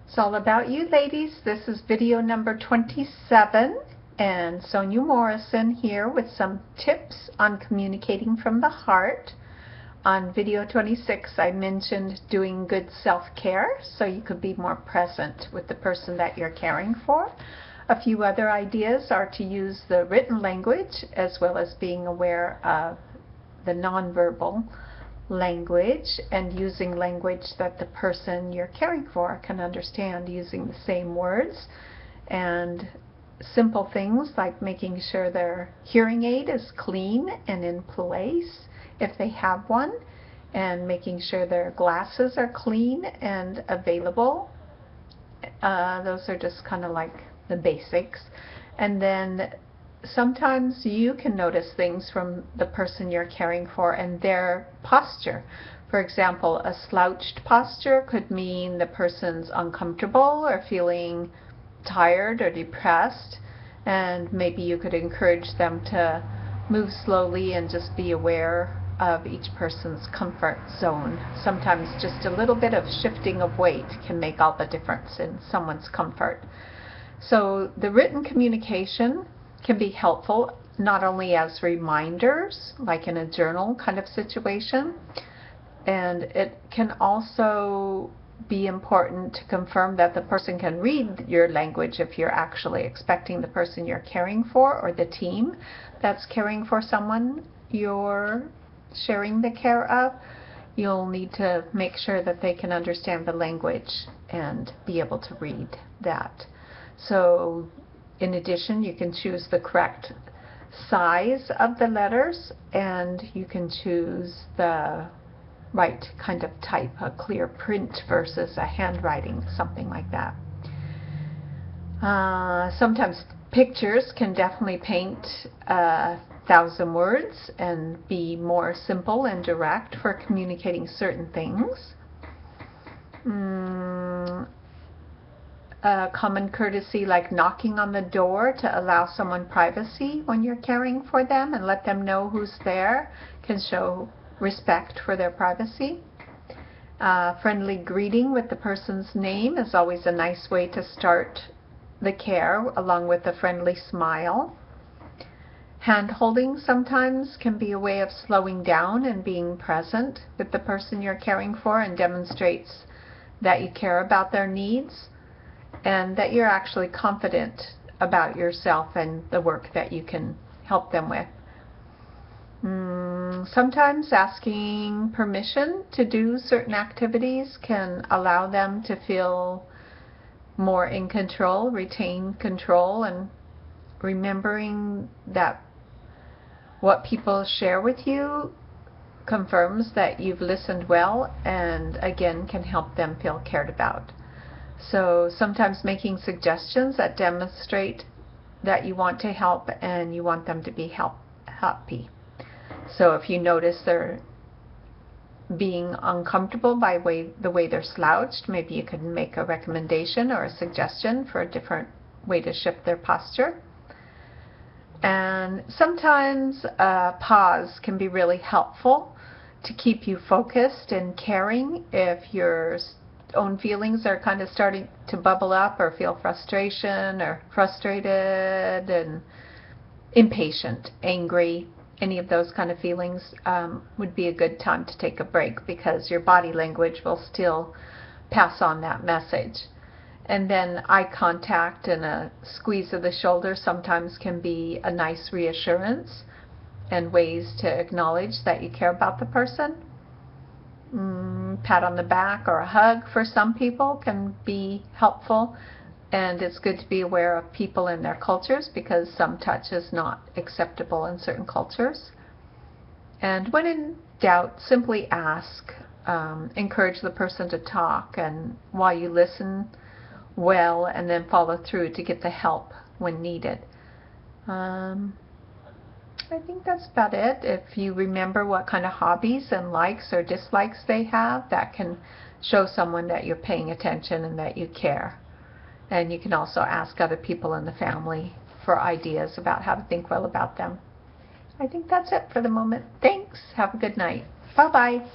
It's all about you, ladies. This is video number 27, and Sonia Morrison here with some tips on communicating from the heart. On video 26, I mentioned doing good self-care so you could be more present with the person that you're caring for. A few other ideas are to use the written language as well as being aware of the nonverbal language and using language that the person you're caring for can understand, using the same words, and simple things like making sure their hearing aid is clean and in place if they have one, and making sure their glasses are clean and available. Those are just kind of like the basics. And then sometimes you can notice things from the person you're caring for and their posture. For example, a slouched posture could mean the person's uncomfortable or feeling tired or depressed, and maybe you could encourage them to move slowly and just be aware of each person's comfort zone. Sometimes just a little bit of shifting of weight can make all the difference in someone's comfort. So the written communication can be helpful not only as reminders, like in a journal kind of situation, and it can also be important to confirm that the person can read your language if you're actually expecting the person you're caring for or the team that's caring for someone you're sharing the care of. You'll need to make sure that they can understand the language and be able to read that. So in addition, you can choose the correct size of the letters, and you can choose the right kind of type, a clear print versus a handwriting, something like that. Sometimes pictures can definitely paint 1,000 words and be more simple and direct for communicating certain things. A common courtesy like knocking on the door to allow someone privacy when you're caring for them and let them know who's there can show respect for their privacy. Friendly greeting with the person's name is always a nice way to start the care, along with a friendly smile. Hand holding sometimes can be a way of slowing down and being present with the person you're caring for, and demonstrates that you care about their needs and that you're actually confident about yourself and the work that you can help them with. Sometimes asking permission to do certain activities can allow them to feel more in control, retain control, and remembering that what people share with you confirms that you've listened well and again can help them feel cared about. So sometimes making suggestions that demonstrate that you want to help and you want them to be happy. So if you notice they're being uncomfortable by the way they're slouched, maybe you could make a recommendation or a suggestion for a different way to shift their posture. And sometimes a pause can be really helpful to keep you focused and caring if your own feelings are kind of starting to bubble up, or feel frustration or frustrated and impatient, angry. Any of those kind of feelings would be a good time to take a break, because your body language will still pass on that message. And then eye contact and a squeeze of the shoulder sometimes can be a nice reassurance and ways to acknowledge that you care about the person. Pat on the back or a hug for some people can be helpful, and it's good to be aware of people and their cultures, because some touch is not acceptable in certain cultures. And when in doubt, simply ask. Encourage the person to talk, and while you listen well, and then follow through to get the help when needed. I think that's about it. If you remember what kind of hobbies and likes or dislikes they have, that can show someone that you're paying attention and that you care. And you can also ask other people in the family for ideas about how to think well about them. I think that's it for the moment. Thanks. Have a good night. Bye-bye.